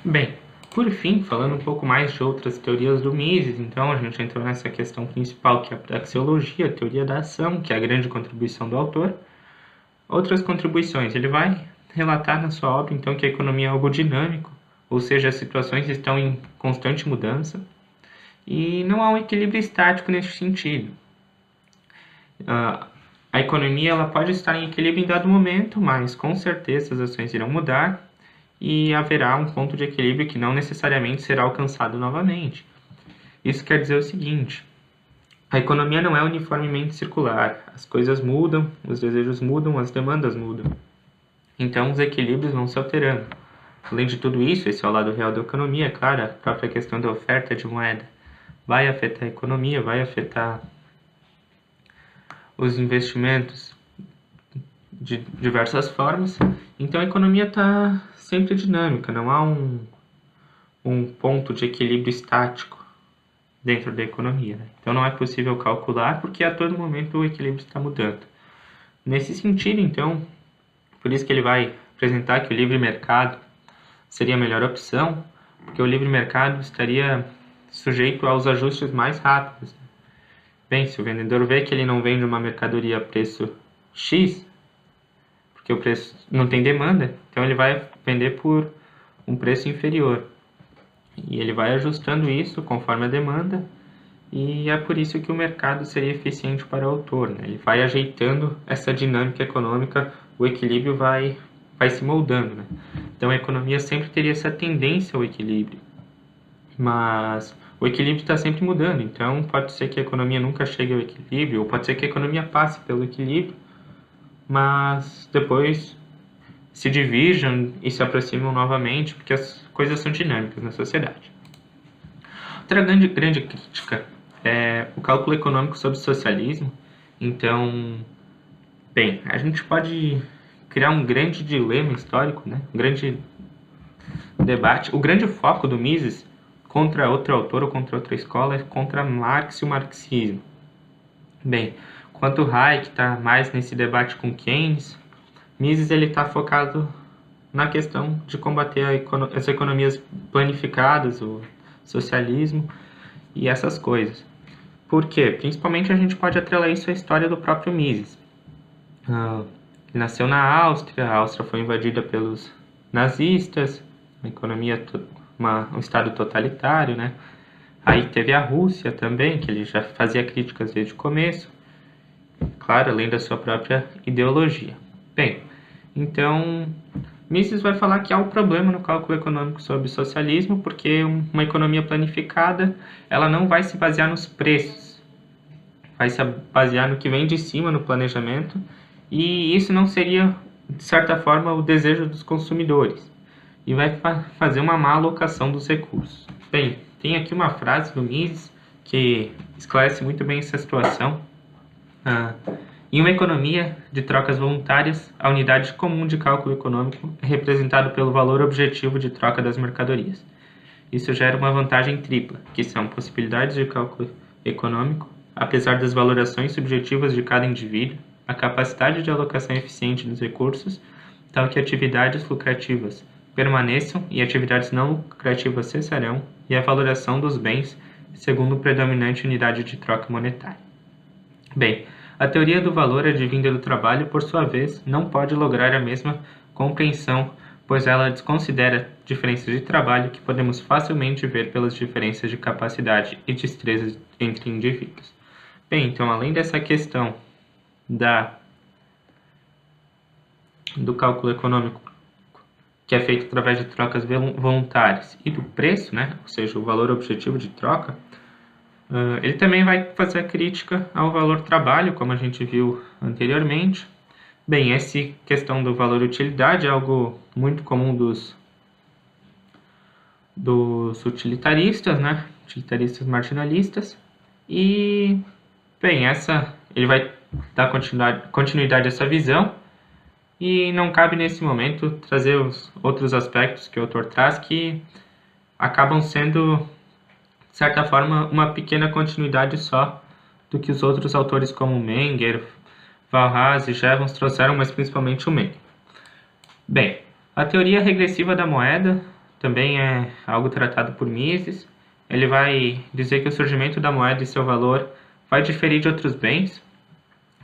Bem, por fim, falando um pouco mais de outras teorias do Mises, então a gente entrou nessa questão principal, que é a praxeologia, a teoria da ação, que é a grande contribuição do autor. Outras contribuições, ele vai relatar na sua obra, então, que a economia é algo dinâmico, ou seja, as situações estão em constante mudança, e não há um equilíbrio estático nesse sentido. A economia ela pode estar em equilíbrio em dado momento, mas com certeza as ações irão mudar, e haverá um ponto de equilíbrio que não necessariamente será alcançado novamente. Isso quer dizer o seguinte: a economia não é uniformemente circular, as coisas mudam, os desejos mudam, as demandas mudam. Então os equilíbrios vão se alterando. Além de tudo isso, esse é o lado real da economia, é claro, a própria questão da oferta de moeda vai afetar a economia, vai afetar os investimentos de diversas formas. Então a economia está sempre dinâmica, não há um ponto de equilíbrio estático dentro da economia. Né? Então não é possível calcular porque a todo momento o equilíbrio está mudando. Nesse sentido, então, por isso que ele vai apresentar que o livre mercado seria a melhor opção, porque o livre mercado estaria sujeito aos ajustes mais rápidos. Bem, se o vendedor vê que ele não vende uma mercadoria a preço X, porque o preço não tem demanda, então ele vai vender por um preço inferior. E ele vai ajustando isso conforme a demanda, e é por isso que o mercado seria eficiente para o autor. Né? Ele vai ajeitando essa dinâmica econômica, o equilíbrio vai se moldando. Né? Então a economia sempre teria essa tendência ao equilíbrio, mas o equilíbrio está sempre mudando, então pode ser que a economia nunca chegue ao equilíbrio, ou pode ser que a economia passe pelo equilíbrio, mas depois se divirjam e se aproximam novamente, porque as coisas são dinâmicas na sociedade. Outra grande crítica é o cálculo econômico sobre o socialismo. Então, bem, a gente pode criar um grande dilema histórico, né? Um grande debate. O grande foco do Mises contra outro autor ou contra outra escola é contra Marx e o marxismo. Bem, enquanto Hayek está mais nesse debate com Keynes, Mises está focado na questão de combater as economias planificadas, o socialismo e essas coisas. Por quê? Principalmente a gente pode atrelar isso à história do próprio Mises. Ele nasceu na Áustria, a Áustria foi invadida pelos nazistas, uma economia, um estado totalitário, né? Aí teve a Rússia também, que ele já fazia críticas desde o começo, claro, além da sua própria ideologia. Bem, então Mises vai falar que há um problema no cálculo econômico sobre o socialismo, porque uma economia planificada ela não vai se basear nos preços, vai se basear no que vem de cima no planejamento, e isso não seria, de certa forma, o desejo dos consumidores, e vai fazer uma má alocação dos recursos. Bem, tem aqui uma frase do Mises que esclarece muito bem essa situação. Em uma economia de trocas voluntárias, a unidade comum de cálculo econômico é representada pelo valor objetivo de troca das mercadorias. Isso gera uma vantagem tripla, que são possibilidades de cálculo econômico, apesar das valorações subjetivas de cada indivíduo, a capacidade de alocação eficiente dos recursos, tal que atividades lucrativas permaneçam e atividades não lucrativas cessarão, e a valoração dos bens segundo a predominante unidade de troca monetária. Bem, a teoria do valor advinda do trabalho, por sua vez, não pode lograr a mesma compreensão, pois ela desconsidera diferenças de trabalho que podemos facilmente ver pelas diferenças de capacidade e destreza entre indivíduos. Bem, então, além dessa questão do cálculo econômico, que é feito através de trocas voluntárias, e do preço, né, ou seja, o valor objetivo de troca, ele também vai fazer a crítica ao valor trabalho, como a gente viu anteriormente. Bem, essa questão do valor utilidade é algo muito comum dos utilitaristas, né? Utilitaristas marginalistas. E, bem, ele vai dar continuidade a essa visão, e não cabe nesse momento trazer os outros aspectos que o autor traz que acabam sendo, de certa forma, uma pequena continuidade só do que os outros autores como Menger, Walras e Jevons trouxeram, mas principalmente o Menger. Bem, a teoria regressiva da moeda também é algo tratado por Mises. Ele vai dizer que o surgimento da moeda e seu valor vai diferir de outros bens,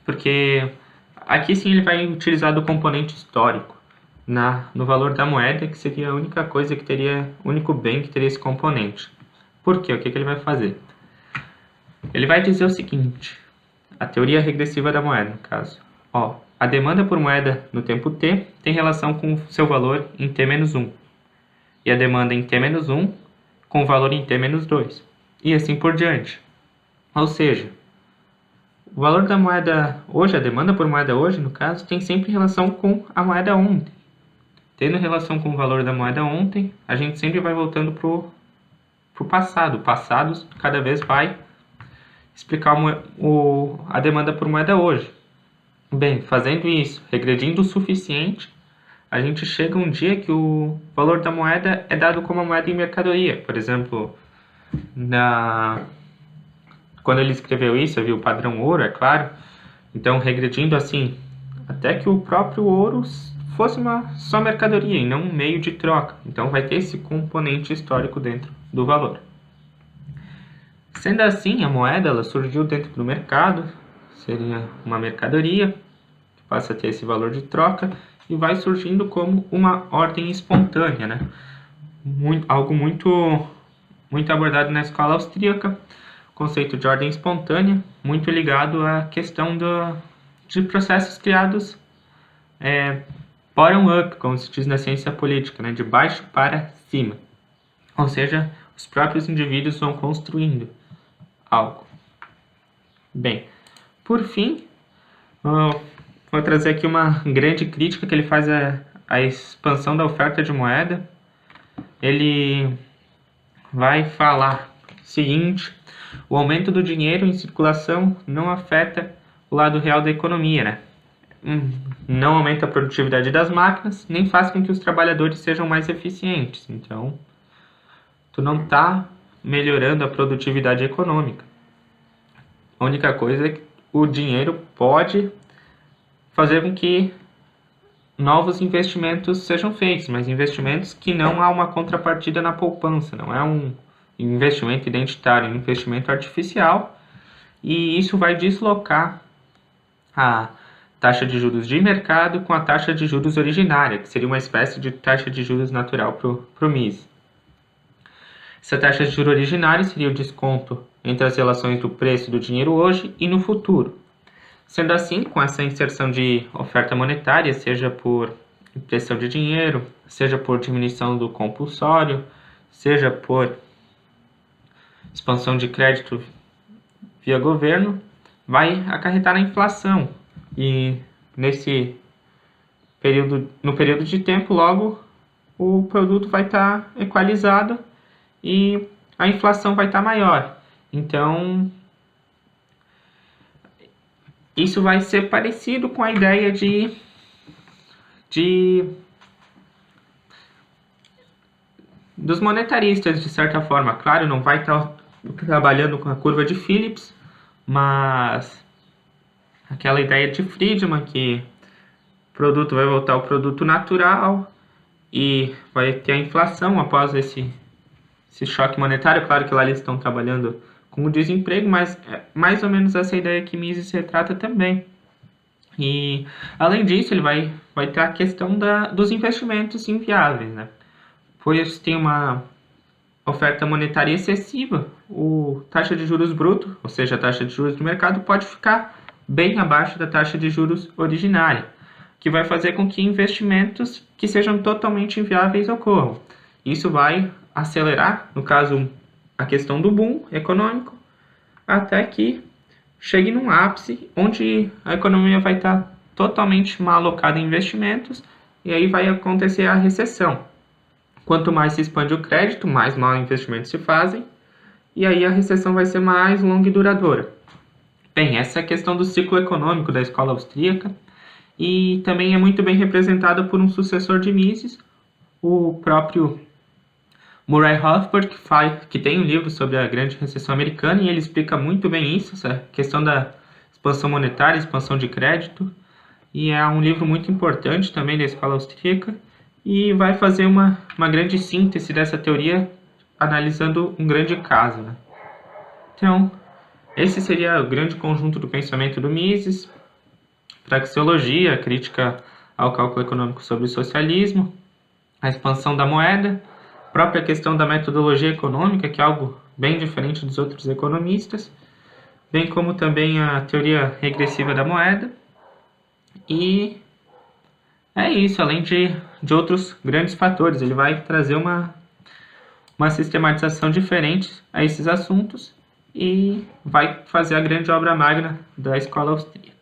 porque aqui sim ele vai utilizar do componente histórico no valor da moeda, que seria a única coisa que teria, o único bem que teria esse componente. Por quê? O que ele vai fazer? Ele vai dizer o seguinte, a teoria regressiva da moeda, no caso. A demanda por moeda no tempo t tem relação com seu valor em t-1, e a demanda em t-1 com o valor em t-2, e assim por diante. Ou seja, o valor da moeda hoje, a demanda por moeda hoje, no caso, tem sempre relação com a moeda ontem. Tendo relação com o valor da moeda ontem, a gente sempre vai voltando para o passado. O passado cada vez vai explicar a demanda por moeda hoje. Bem, fazendo isso, regredindo o suficiente, a gente chega um dia que o valor da moeda é dado como a moeda em mercadoria. Por exemplo, quando ele escreveu isso, havia o padrão ouro, é claro. Então, regredindo assim, até que o próprio ouro fosse só mercadoria e não um meio de troca. Então, vai ter esse componente histórico dentro do valor. Sendo assim, a moeda ela surgiu dentro do mercado, seria uma mercadoria, que passa a ter esse valor de troca, e vai surgindo como uma ordem espontânea, né? Algo muito abordado na escola austríaca, conceito de ordem espontânea, muito ligado à questão de processos criados bottom-up, como se diz na ciência política, né? De baixo para cima. Ou seja, os próprios indivíduos vão construindo algo. Bem, por fim, vou trazer aqui uma grande crítica que ele faz à expansão da oferta de moeda. Ele vai falar o seguinte: o aumento do dinheiro em circulação não afeta o lado real da economia, né? Não aumenta a produtividade das máquinas, nem faz com que os trabalhadores sejam mais eficientes. Então, tu não está melhorando a produtividade econômica. A única coisa é que o dinheiro pode fazer com que novos investimentos sejam feitos, mas investimentos que não há uma contrapartida na poupança, não é um investimento identitário, é um investimento artificial, e isso vai deslocar a taxa de juros de mercado com a taxa de juros originária, que seria uma espécie de taxa de juros natural para o Mises. Essa taxa de juros originária seria o desconto entre as relações do preço do dinheiro hoje e no futuro. Sendo assim, com essa inserção de oferta monetária, seja por impressão de dinheiro, seja por diminuição do compulsório, seja por expansão de crédito via governo, vai acarretar na inflação. E no período de tempo, logo, o produto vai estar equalizado e a inflação vai estar maior. Então, isso vai ser parecido com a ideia dos monetaristas, de certa forma. Claro, não vai estar trabalhando com a curva de Phillips, mas aquela ideia de Friedman, que o produto vai voltar ao produto natural e vai ter a inflação após esse choque monetário. Claro que lá eles estão trabalhando com o desemprego, mas é mais ou menos essa ideia que Mises retrata também. E, além disso, ele vai ter a questão dos investimentos inviáveis, né? Pois tem uma oferta monetária excessiva, a taxa de juros bruto, ou seja, a taxa de juros do mercado, pode ficar bem abaixo da taxa de juros originária, que vai fazer com que investimentos que sejam totalmente inviáveis ocorram. Isso vai acelerar, no caso, a questão do boom econômico, até que chegue num ápice onde a economia vai estar totalmente mal alocada em investimentos e aí vai acontecer a recessão. Quanto mais se expande o crédito, mais mal investimentos se fazem e aí a recessão vai ser mais longa e duradoura. Bem, essa é a questão do ciclo econômico da escola austríaca e também é muito bem representada por um sucessor de Mises, o próprio Murray Rothbard, que tem um livro sobre a grande recessão americana, e ele explica muito bem isso, essa questão da expansão monetária, expansão de crédito, e é um livro muito importante também da escola austríaca, e vai fazer uma grande síntese dessa teoria analisando um grande caso, né? Então, esse seria o grande conjunto do pensamento do Mises: praxeologia, a crítica ao cálculo econômico sobre o socialismo, a expansão da moeda, a própria questão da metodologia econômica, que é algo bem diferente dos outros economistas, bem como também a teoria regressiva da moeda. E é isso, além de outros grandes fatores. Ele vai trazer uma sistematização diferente a esses assuntos e vai fazer a grande obra magna da escola austríaca.